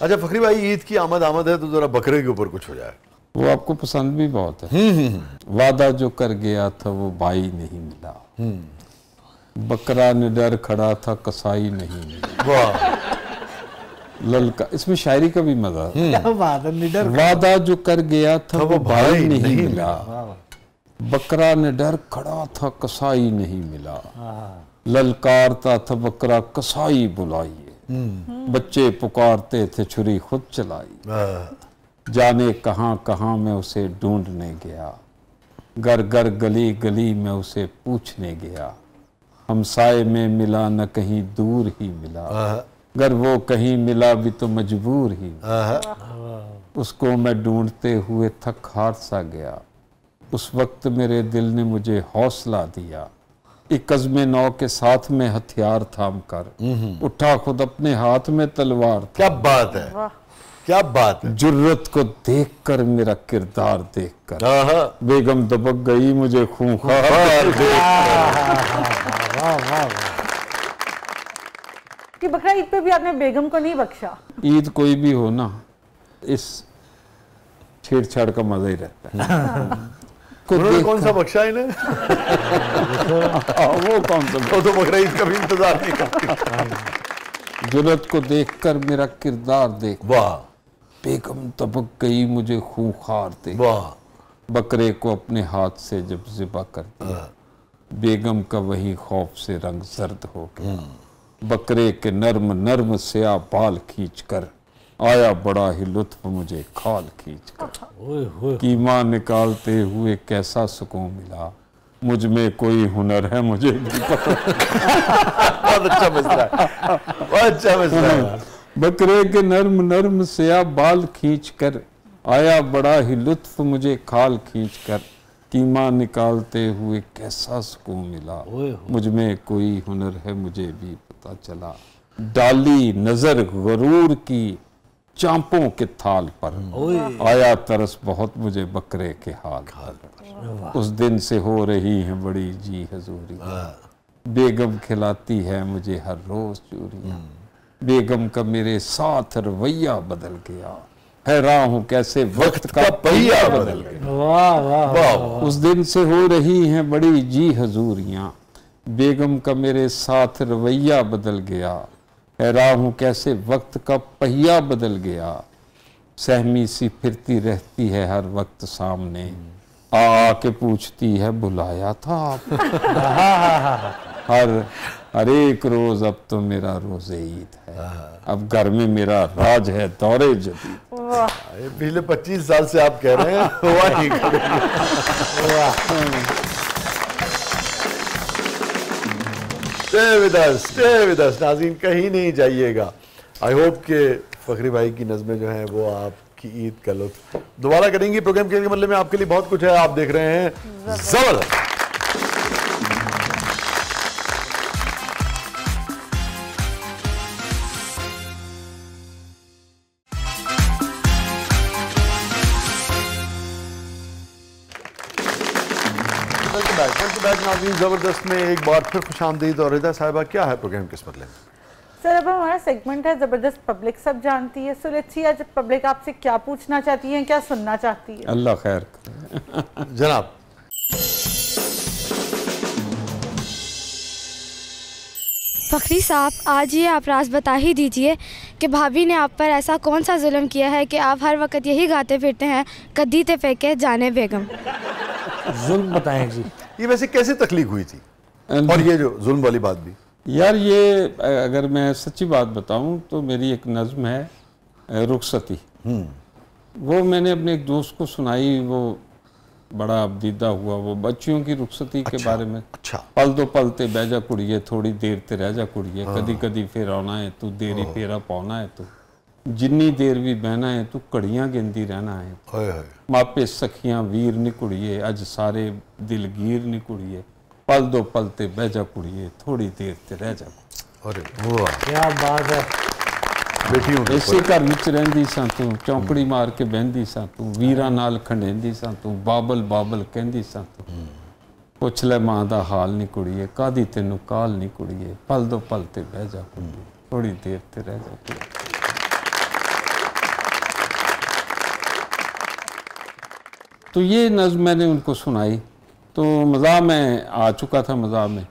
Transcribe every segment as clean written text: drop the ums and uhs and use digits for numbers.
अच्छा फखरी भाई, ईद की आमद है तो जरा बकरे के ऊपर कुछ हो जाए। वो आपको पसंद भी बहुत है। वादा जो कर गया था वो भाई नहीं मिला, बकरा निडर खड़ा था कसाई नहीं मिला। वाह, ललका, इसमें शायरी का भी मजा है। क्या बात है, निडर वादा जो कर गया था वो भाई नहीं मिला, बकरा निडर खड़ा था कसाई नहीं मिला। ललकारता था बकरा कसाई बुलाइए, बच्चे पुकारते थे छुरी खुद चलाई। जाने कहां कहां मैं उसे ढूंढने गया, घर घर गली गली में उसे पूछने गया। हमसाए में मिला न कहीं दूर ही मिला, अगर वो कहीं मिला भी तो मजबूर ही मिला। उसको मैं ढूंढते हुए थक हार सा गया, उस वक्त मेरे दिल ने मुझे हौसला दिया। एक अज़्म नौ के साथ में हथियार थाम कर उठा खुद अपने हाथ में तलवार। क्या बात है, क्या बात है। जुर्रत को देखकर मेरा किरदार देखकर बेगम दबक गई मुझे खूंखार कि बकरा ईद पे भी आपने बेगम को नहीं बख्शा। ईद कोई भी हो ना, इस छेड़छाड़ का मजा ही रहता है। उन्होंने कौन सा बख्शा इन्हें? वो कौन सा, वो तो बकरा ईद का भी इंतजार नहीं करती। जुर्रत को देखकर मेरा किरदार देख, वाह। बेगम तबक गई मुझे खूंखार देख। वाह। बकरे को अपने हाथ से जब ज़िबा कर दिया, बेगम का वही खौफ से रंग जर्द हो गया। बकरे के नर्म नर्म स्या बाल खींच कर आया बड़ा ही लुत्फ मुझे खाल खींच कर। कीमा निकालते हुए कैसा सुकून मिला, मुझ में कोई हुनर है मुझे भी पता। बहुत अच्छा मिसरा है, बहुत अच्छा मिसरा है। बकरे के नर्म नर्म स्या बाल खींच कर आया बड़ा ही लुत्फ मुझे खाल खींच कर। कीमा निकालते हुए कैसा सुकून मिला, मुझ में कोई हुनर है मुझे भी पता चला। डाली नजर गरूर की चांपों के थाल पर, आया तरस बहुत मुझे बकरे के हाल पर। उस दिन से हो रही है बड़ी जी हजूरी, बेगम खिलाती है मुझे हर रोज चूरियां। बेगम का मेरे साथ रवैया बदल गया, हैरान हूँ कैसे वक्त का पहिया बदल गया। वाह वाह वाह। उस दिन से हो रही हैं बड़ी जी हजूरियाँ, बेगम का मेरे साथ रवैया बदल गया। हैरान हूँ कैसे वक्त का पहिया बदल गया। सहमी सी फिरती रहती है हर वक्त सामने, आके पूछती है बुलाया था आप। हर एक रोज अब तो मेरा रोज़े ईद है, अब घर में मेरा राज है दौरे जदीद। पिछले 25 साल से आप कह रहे हैं, हुआ ही Stay with us, नाज़रीन कहीं नहीं जाइएगा। आई होप कि फखरी भाई की नज़में जो हैं वो आपकी ईद का लुत्फ दोबारा करेंगी। प्रोग्राम के मतलब में आपके लिए बहुत कुछ है, आप देख रहे हैं जबरदस्त। नाज़रीन जबरदस्त में एक बार फिर खुशामदीद। और रिदा साहिबा, क्या है प्रोग्राम किस मतलब में? सर अब हमारा सेगमेंट है जबरदस्त पब्लिक सब जानती है। सो लेट्स सी आज पब्लिक आपसे क्या पूछना चाहती है, क्या सुनना चाहती है। अल्लाह खैर जनाब। फखरी साहब, आज ये आप राज बता ही दीजिए कि भाभी ने आप पर ऐसा कौन सा जुल्म किया है कि आप हर वक्त यही गाते फिरते हैं, कद्दी ते फेंके जाने बेगम। जुल्म बताएं जी। ये वैसे कैसे तख्लीक हुई थी, और ये जो जुल्म वाली बात भी? यार ये अगर मैं सच्ची बात बताऊं तो मेरी एक नज़्म है रुखसती, वो मैंने अपने एक दोस्त को सुनाई। वो बड़ा अबदीदा हुआ, वो बच्चियों की रुखसती के बारे में। अच्छा। पल दो पलते बह जा कुड़िए, थोड़ी देर ते रह जा कुड़िए, कदी कदी फिर आना है तू, देरी फेरा पाना है तू, जिन्नी देर भी बहना है तू, घड़ियां गिनती रहना है। मापे सखियां वीर नी कुड़िए, अज सारे दिलगीर नी कुड़िए, पल दो पलते बह जा कुड़िए, थोड़ी देर ते रह जा। अरे वाह, क्या बात है। इसे घर विच रहिंदी सां तू, चौंकड़ी मार के बहंदी सां तू, वीरां नाल खंडेंदी सां तू, बाबल बाबल कहंदी सां तू, पुछ ले मां दा हाल नी कुड़िए, कादी तैनूं काल नी कुड़िए, पल दो पल ते बह जा कुड़िए, थोड़ी देर ते रह जा। तो ये नज़्म मैंने उनको सुनाई, तो मज़ा में आ चुका था, मज़ा में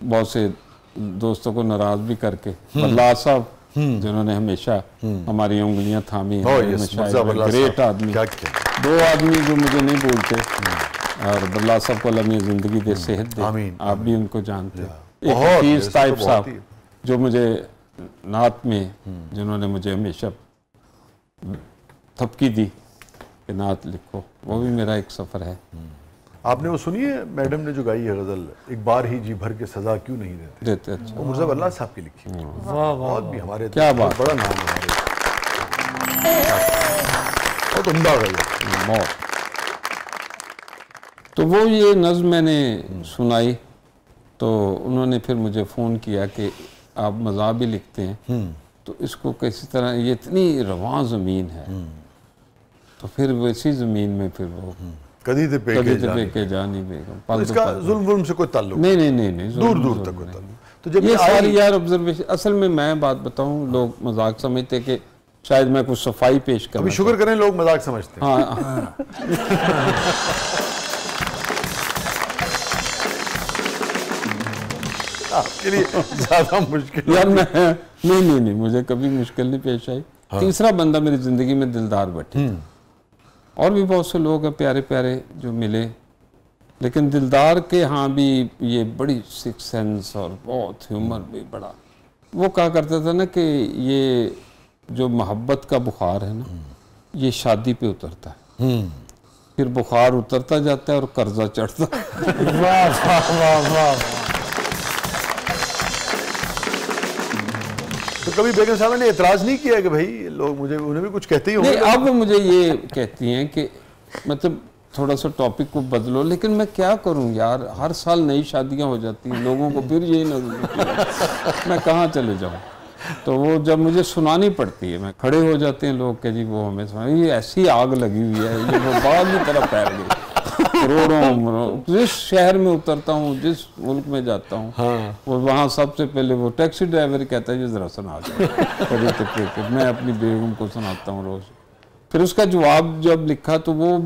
बहुत से दोस्तों को नाराज़ भी करके। बल्ला साहब जिन्होंने हमेशा हमारी उंगलियां थामी हैं, ग्रेट आदमी, दो आदमी जो मुझे नहीं बोलते, और बल्ला साहब को अल्लाह में ज़िंदगी दे, सेहत दे, आप भी उनको जानते हैं। एक हफीज़ ताइब साहब जो मुझे नात में, जिन्होंने मुझे हमेशा थपकी दी कि नात लिखो, वो भी मेरा एक सफ़र है। आपने वो सुनी है मैडम ने जो गाई है गजल, एक बार ही जी भर के सजा क्यों नहीं देते? अच्छा, वो मुर्जा बल्ला साहब की लिखी। वाह बहुत भी हमारे क्या बात, बड़ा नाम है हमारे, बहुत उम्दा गजल, बहुत। तो वो ये नज़्म मैंने सुनाई, तो उन्होंने फिर मुझे फ़ोन किया कि आप मज़ा भी लिखते हैं, तो इसको किसी तरह, ये इतनी रवां ज़मीन है, तो फिर वैसी ज़मीन में फिर वो कदी ते पे जानी बेगम, तो इसका जुल्म से कोई ताल्लुक नहीं, दूर दूर तक कोई ताल्लुक। तो जब ये सारी यार ऑब्जर्वेशन, असल में मैं बात बताऊं, लोग मजाक समझते कि शायद मैं कुछ सफाई पेश कर, अभी शुक्र करें लोग मजाक समझते हैं। हाँ आपके लिए ज्यादा मुश्किल यार मैं नहीं, मुझे कभी मुश्किल नहीं पेश आई। तीसरा बंदा मेरी जिंदगी में दिलदार बैठे, और भी बहुत से लोग हैं प्यारे प्यारे जो मिले, लेकिन दिलदार के यहाँ भी ये बड़ी सिक्स सेंस और बहुत ह्यूमर भी बड़ा। वो कहा करता था ना कि ये जो मोहब्बत का बुखार है ना, ये शादी पे उतरता है, फिर बुखार उतरता जाता है और कर्जा चढ़ता। वाह वाह वाह वाह। तो कभी बेगम साहब ने एतराज नहीं किया कि भाई लोग मुझे, उन्हें भी कुछ कहते ही होंगे? नहीं, अब मुझे ये कहती हैं कि मतलब थोड़ा सा टॉपिक को बदलो, लेकिन मैं क्या करूं यार, हर साल नई शादियां हो जाती हैं, लोगों को फिर यही नजर, मैं कहाँ चले जाऊं। तो वो जब मुझे सुनानी पड़ती है, मैं खड़े हो जाते हैं लोग कि जी वो हमें सुना, ये ऐसी आग लगी हुई है, ये वो बाग की तरफ फैल गई, करोड़ों। जिस शहर में उतरता हूँ, जिस मुल्क में जाता हूँ, हाँ। वो वहाँ सबसे पहले वो टैक्सी ड्राइवर कहता है ये जरा सुना दो। मैं अपनी बेगम को सुनाता हूँ रोज। फिर उसका जवाब जब लिखा तो वो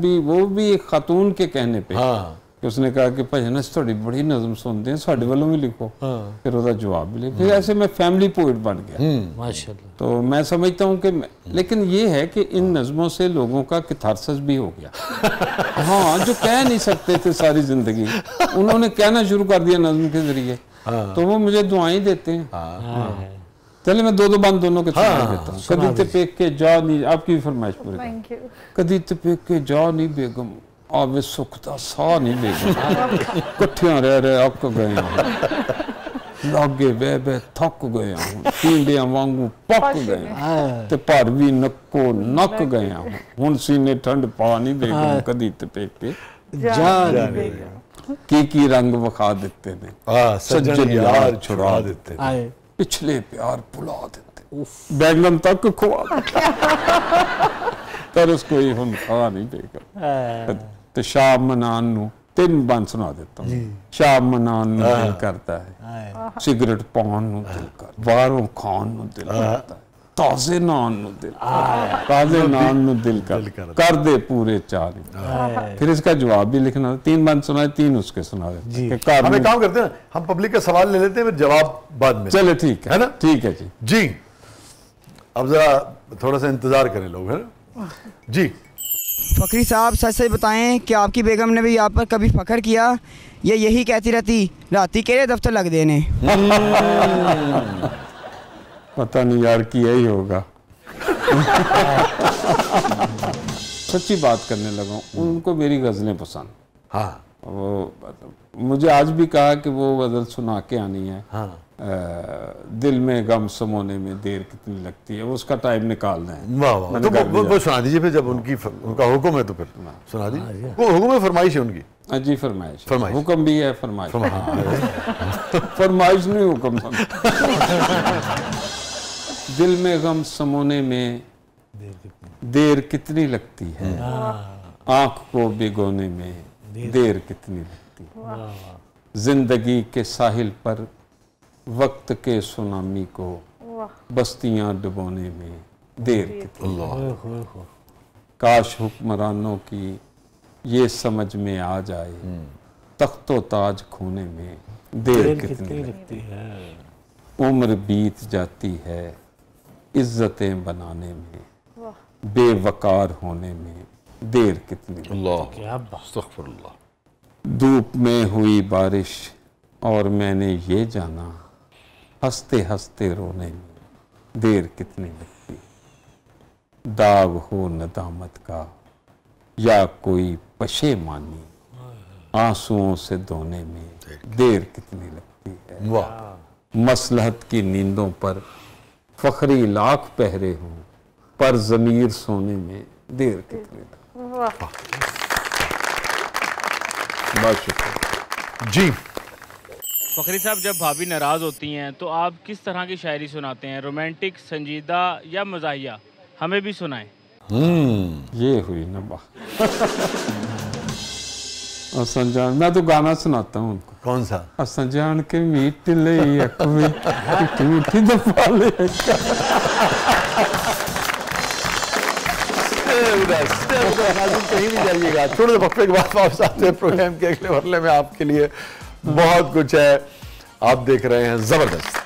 भी एक खातून के कहने पे, हाँ। कि उसने कहा कि भजन थोड़ी बड़ी नज़म सुनते हैं, साढ़े वालों भी लिखो, हाँ। फिर उसका जवाब भी लिखा, फिर ऐसे मैं फैमिली पोइट बन गया, माशाल्लाह। तो मैं समझता हूँ कि लेकिन ये है कि इन नज़मों से लोगों का कैथारसिस भी हो गया। हाँ, जो कह नहीं सकते थे सारी जिंदगी, उन्होंने कहना शुरू कर दिया नज़म के जरिए, हाँ। तो वो मुझे दुआएं देते हैं, हाँ। चलिए मैं दो बांध दोनों के सुना देता हूँ। कदी ते पेक के जा नहीं, आपकी फरमाइश पूरी, कदी ते पेक के जा नहीं बेगम, आवे सुख दा सा नहीं बेगम, कट्ठियां रह अक गए लागे बह बह थक गए हूं, टींडियां वांगू पक गए ते पर भी नक्को नक गए हूं, हुण सीने ठंड पा नहीं बेगम, कदी ते पेक के जा नहीं बेगम, की रंग विखा देते ने, सज्जन यार छुड़ा देते ने, पिछले प्यार भुला देते, बैंगन तक खुआ पर उसको ही हम खा नहीं बेगम। तो शाह मनान नू तीन बंद सुना देता हूँ। शाह मनान नू दिल करता है, सिगरेट पान नू दिल करता, बाहरों खान नू दिल करता है, ताजे नान नू दिल करता, ताजे नान नू दिल कर दे पूरे चार। फिर इसका जवाब भी लिखना, तीन बंद सुनाए, तीन उसके सुना देते। हम एक काम करते हैं, हम पब्लिक का सवाल ले लेते हैं, फिर जवाब बाद में। चले ठीक है ना? ठीक है जी। जी अब जरा थोड़ा सा इंतजार करें लोग, है ना जी। फकरी साहब सच सच बताएं कि आपकी बेगम ने भी आप पर कभी फख्र किया, या यही कहती रहती राती केरे दफ्तर लग देने? पता नहीं यार, किया ही होगा। सच्ची बात करने लगा, उनको मेरी गज़लें पसंद, हाँ। वो मुझे आज भी कहा कि वो गज़ल सुना के आनी है, हाँ। दिल में गम समोने में देर कितनी लगती है, उसका टाइम निकालना है। वाह वाह, तो वो सुना दीजिए फिर, जब उनका हुक्म है तो फिर सुना दीजिए। वो हुक्म है, फरमाइश है उनकी? जी फरमाइश, हुक्म भी है, फरमाइश, फरमाइश नहीं हुक्म। दिल में गम समोने में देर कितनी लगती है, आंख को भिगोने में देर कितनी लगती है, जिंदगी के साहिल पर वक्त के सुनामी को बस्तियां डुबोने में देर कितनी, काश हुक्मरानों की ये समझ में आ जाए, तख्तो ताज खोने में देर कितनी लगती है। उम्र बीत जाती है इज्जतें बनाने में, बेवकार होने में देर कितनी लगती। अल्लाह अस्तगफिरुल्लाह। धूप में हुई बारिश और मैंने ये जाना, हंसते हंसते रोने में देर कितनी लगती। दाग हो नदामत का या कोई पशेमानी, आंसुओं से धोने में देर कितनी लगती है। वाह। मसलहत की नींदों पर फखरी लाख पहरे हों, पर जमीर सोने में देर कितनी लगती है। वाह। बहुत शुक्रिया जी। फखरी साहब, जब भाभी नाराज़ होती हैं तो आप किस तरह की शायरी सुनाते हैं? रोमांटिक, संजीदा या मज़ाहिया? हमें भी सुनाएं। ये हुई ना बात। संजान, मैं तो गाना सुनाता हूँ उनको। कौन सा? संजान के मीट ले अख में मीठी दफा ले। कहीं नहीं जाइएगा, थोड़े से वक्फे के बाद वापस आते हैं। प्रोग्राम के अगले मरले में आपके लिए बहुत कुछ है। आप देख रहे हैं जबरदस्त।